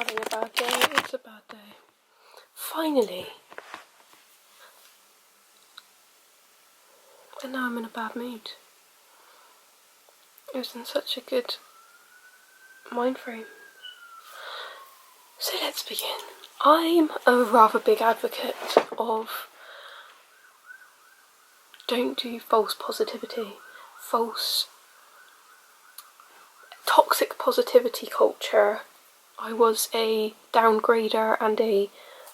having a bad day. It's a bad day. Finally. And now I'm in a bad mood. I was in such a good mind frame. So let's begin. I'm a rather big advocate of don't do false positivity, false toxic positivity culture. I was a downgrader and a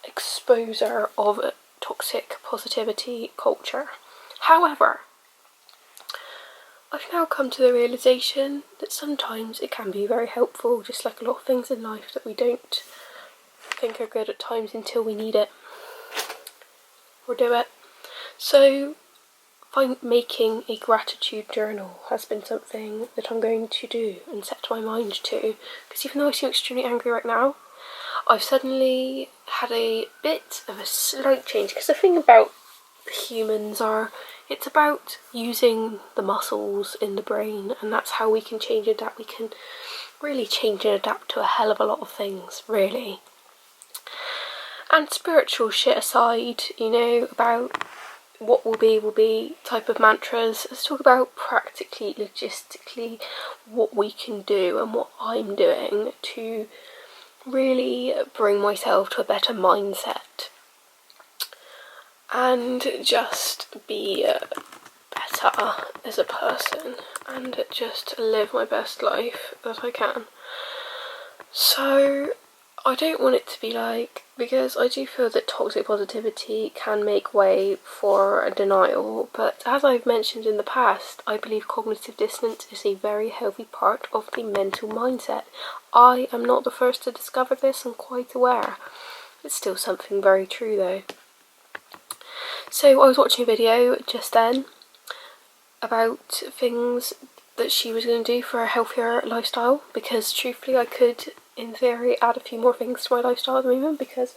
exposer of toxic positivity culture. However, I've now come to the realisation that sometimes it can be very helpful, just like a lot of things in life that we don't think are good at times until we need it or do it. So making a gratitude journal has been something that I'm going to do and set my mind to, because even though I seem extremely angry right now, I've suddenly had a bit of a slight change, because the thing about humans it's about using the muscles in the brain, and that's how we can change and adapt. We can really change and adapt to a hell of a lot of things, really. And spiritual shit aside, you know, about what will be type of mantras, let's talk about practically, logistically, what we can do and what I'm doing to really bring myself to a better mindset and just be better as a person and just live my best life that I can. So I don't want it to be like, because I do feel that toxic positivity can make way for a denial, but as I've mentioned in the past, I believe cognitive dissonance is a very healthy part of the mental mindset. I am not the first to discover this, I'm quite aware. It's still something very true though. So I was watching a video just then about things that she was going to do for a healthier lifestyle, because truthfully I could, in theory, add a few more things to my lifestyle at the moment, because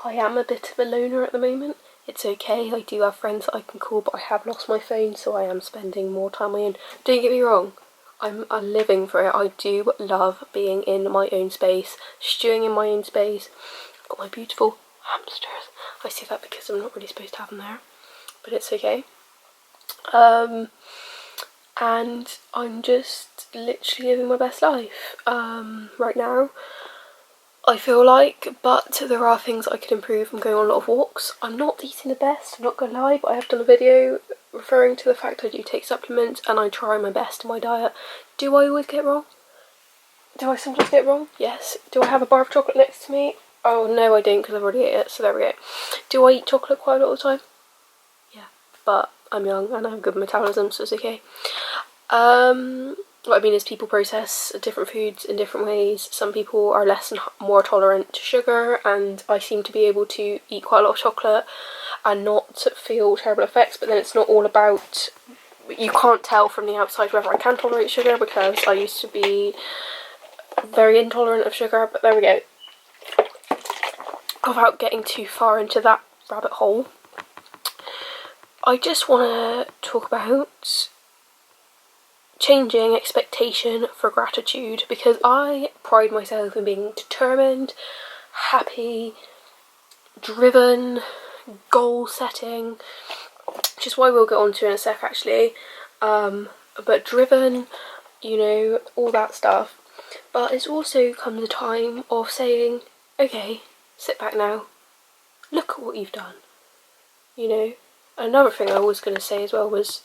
I am a bit of a loner at the moment. It's okay, I do have friends that I can call, but I have lost my phone, so I am spending more time on my own. Don't get me wrong, I'm living for it. I do love being in my own space, stewing in my own space. I've got my beautiful hamsters. I say that because I'm not really supposed to have them there, but it's okay. And I'm just literally living my best life right now, I feel like, but there are things I could improve. I'm going on a lot of walks. I'm not eating the best, I'm not gonna lie, but I have done a video referring to the fact I do take supplements and I try my best in my diet. Do I always get it wrong? Do I sometimes get it wrong? Yes. Do I have a bar of chocolate next to me? Oh no, I don't, because I've already ate it, so there we go. Do I eat chocolate quite a lot of the time? Yeah, but I'm young and I have good metabolism, so it's okay. What I mean is people process different foods in different ways. Some people are less and more tolerant to sugar, and I seem to be able to eat quite a lot of chocolate and not feel terrible effects, but then it's not all about, you can't tell from the outside whether I can tolerate sugar, because I used to be very intolerant of sugar, but there we go. Without getting too far into that rabbit hole, I just want to talk about changing expectation for gratitude, because I pride myself in being determined, happy, driven, goal setting, which is why we'll get on to in a sec actually, but driven, you know, all that stuff. But it's also come the time of saying, okay, sit back now, look at what you've done, you know. Another thing I was going to say as well was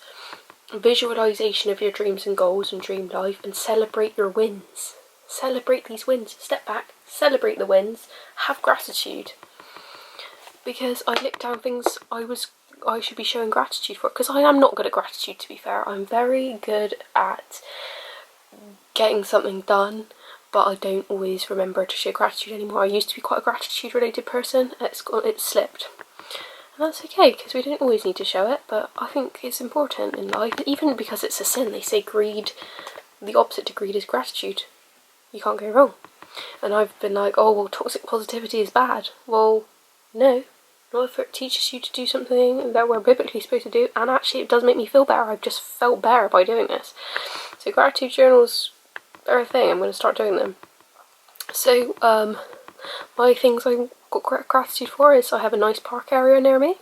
visualization of your dreams and goals and dream life, and celebrate your wins. Celebrate these wins. Step back, celebrate the wins, have gratitude. Because I looked down things I should be showing gratitude for, because I am not good at gratitude, to be fair. I'm very good at getting something done, but I don't always remember to show gratitude anymore. I used to be quite a gratitude related person. It's slipped. And that's okay, because we don't always need to show it, but I think it's important in life, even because it's a sin. They say greed, the opposite to greed is gratitude. You can't go wrong. And I've been like, oh, well, toxic positivity is bad. Well, no. Not if it teaches you to do something that we're biblically supposed to do, and actually it does make me feel better. I've just felt better by doing this. So gratitude journals are a thing. I'm going to start doing them. So, my things I got gratitude for is I have a nice park area near me.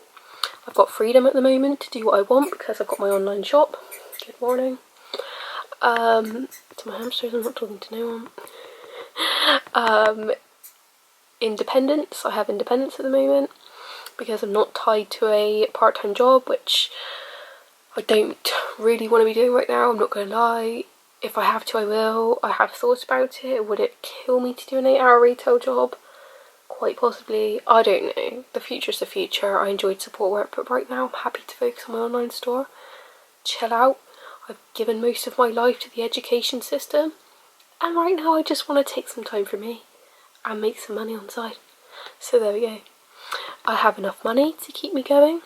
I've got freedom at the moment to do what I want because I've got my online shop. Good morning. To my hamsters, I'm not talking to no one. Independence. I have independence at the moment because I'm not tied to a part-time job, which I don't really want to be doing right now, I'm not going to lie. If I have to, I will. I have thought about it. Would it kill me to do an 8-hour retail job? Quite possibly. I don't know. The future's the future. I enjoyed support work, but right now I'm happy to focus on my online store. Chill out. I've given most of my life to the education system, and right now I just want to take some time for me and make some money on the side. So there we go. I have enough money to keep me going.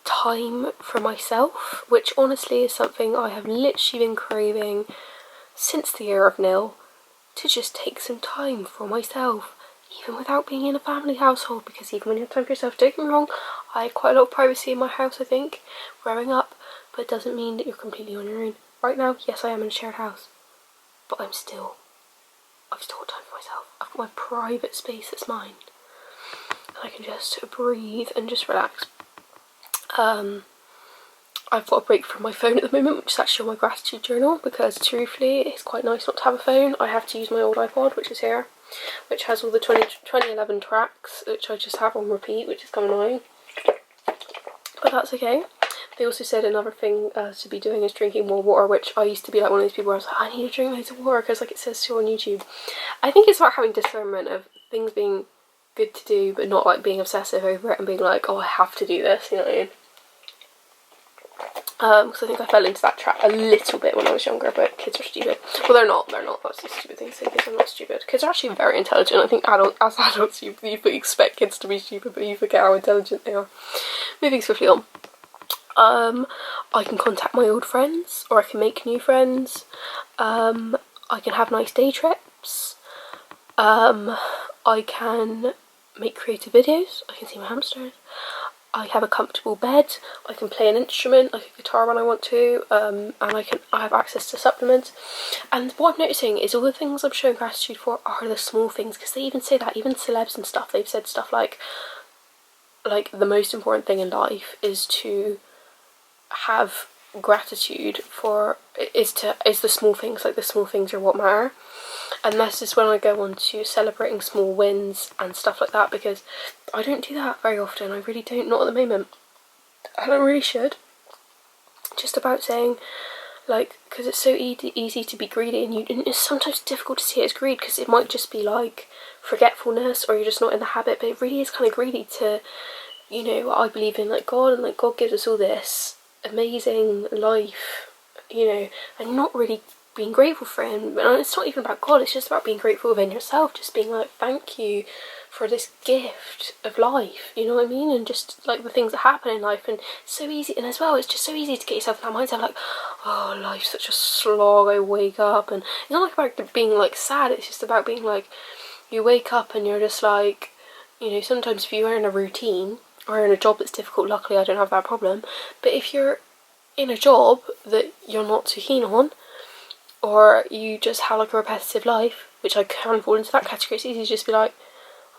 Time for myself, which honestly is something I have literally been craving since the year of nil, to just take some time for myself, even without being in a family household, because even when you have time for yourself, don't get me wrong, I had quite a lot of privacy in my house, I think, growing up, but it doesn't mean that you're completely on your own. Right now, yes, I am in a shared house, but I've still got time for myself. I've got my private space that's mine, and I can just breathe and just relax. I've got a break from my phone at the moment, which is actually on my gratitude journal, because truthfully it's quite nice not to have a phone. I have to use my old iPod, which is here, which has all the 2011 tracks, which I just have on repeat, which is kind of annoying, but that's okay. They also said another thing to be doing is drinking more water, which I used to be like one of those people where I was like, I need to drink loads of water, because like it says so on YouTube. I think it's about having discernment of things being good to do, but not like being obsessive over it and being like, oh, I have to do this, you know what I mean? Because I think I fell into that trap a little bit when I was younger, but kids are stupid. Well, they're not, that's a stupid thing to say, kids are not stupid. Kids are actually very intelligent. I think as adults you expect kids to be stupid, but you forget how intelligent they are. Moving swiftly on. I can contact my old friends, or I can make new friends. I can have nice day trips. I can make creative videos. I can see my hamsters. I have a comfortable bed, I can play an instrument, like a guitar when I want to, and I have access to supplements. And what I'm noticing is all the things I'm showing gratitude for are the small things, because they even say that, even celebs and stuff, they've said stuff like the most important thing in life is to have gratitude for, is the small things, like the small things are what matter. And this is when I go on to celebrating small wins and stuff like that, because I don't do that very often. I really don't, not at the moment. I don't really should. Just about saying, like, because it's so easy to be greedy, and it's sometimes difficult to see it as greed, because it might just be like forgetfulness, or you're just not in the habit, but it really is kind of greedy to, you know, I believe in like God, and like God gives us all this amazing life, you know, and not really being grateful for him. And it's not even about God, it's just about being grateful within yourself, just being like, thank you for this gift of life, you know what I mean? And just like the things that happen in life, and so easy, and as well it's just so easy to get yourself in that mindset like, oh, life's such a slog, I wake up, and it's not like about being like sad, it's just about being like, you wake up and you're just like, you know, sometimes if you are in a routine or in a job that's difficult, luckily I don't have that problem, but if you're in a job that you're not too keen on, or you just have like a repetitive life, which I can fall into that category, it's easy to just be like,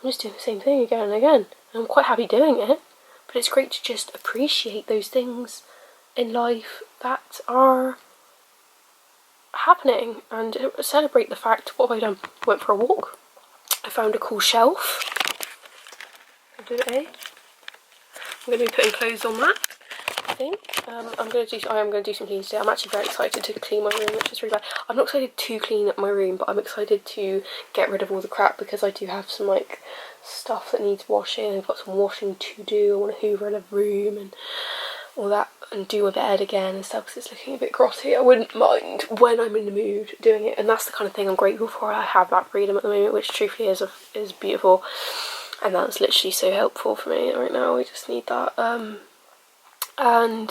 I'm just doing the same thing again and again, and I'm quite happy doing it, but it's great to just appreciate those things in life that are happening, and celebrate the fact. What have I done? Went for a walk, I found a cool shelf, I'm going to be putting clothes on that, I think. I am going to do some cleaning today. I'm actually very excited to clean my room, which is really bad. I'm not excited to clean up my room, but I'm excited to get rid of all the crap, because I do have some like stuff that needs washing. I've got some washing to do. I want to hoover the room and all that, and do my bed again and stuff, because it's looking a bit grotty. I wouldn't mind when I'm in the mood doing it, and that's the kind of thing I'm grateful for. I have that freedom at the moment, which truthfully is beautiful, and that's literally so helpful for me right now. I just need that. And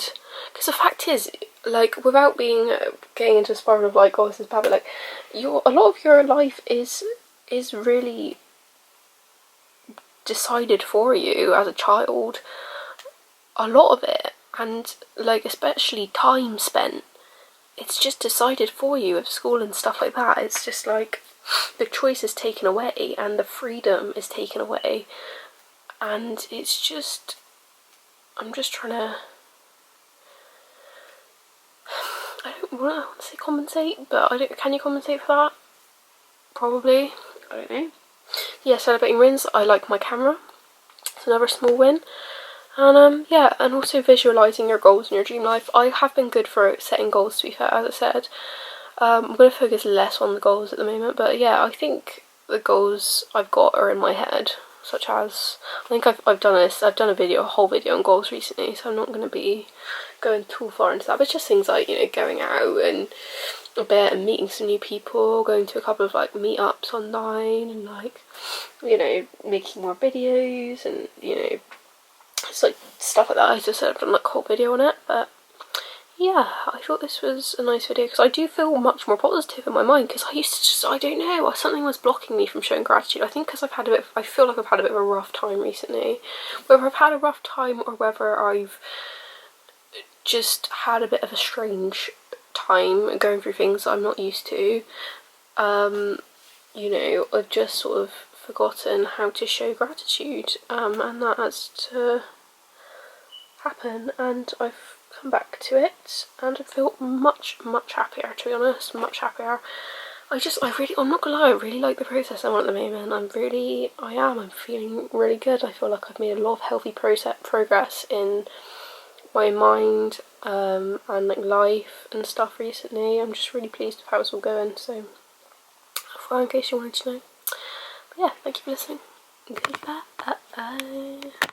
because the fact is, like, without getting into a spiral of like, oh, this is bad, but like, a lot of your life is really decided for you as a child, a lot of it, and like especially time spent, it's just decided for you with school and stuff like that. It's just like, the choice is taken away and the freedom is taken away, and it's just, I'm just trying to, I don't want to say compensate, but can you compensate for that? Probably. I don't know. Yeah, celebrating wins. I like my camera. It's another small win. And yeah, and also visualising your goals in your dream life. I have been good for setting goals, to be fair, as I said. I'm going to focus less on the goals at the moment, but yeah, I think the goals I've got are in my head, such as, I think I've done a whole video on goals recently, so I'm not going to be going too far into that, but it's just things like, you know, going out and a bit and meeting some new people, going to a couple of like meetups online, and like, you know, making more videos, and you know, it's like stuff like that. I just said I've done like a whole video on it, but yeah, I thought this was a nice video because I do feel much more positive in my mind, because I used to just, I don't know, something was blocking me from showing gratitude. I think because I feel like I've had a bit of a rough time recently. Whether I've had a rough time or whether I've just had a bit of a strange time going through things I'm not used to, you know, I've just sort of forgotten how to show gratitude, and that has to happen, and I've come back to it, and I feel much happier, to be honest, much happier. I'm not gonna lie, I really like the process I'm on at the moment. I'm feeling really good. I feel like I've made a lot of healthy progress in my mind, and like life and stuff recently. I'm just really pleased with how it's all going, so in case you wanted to know. But yeah, thank you for listening. Goodbye.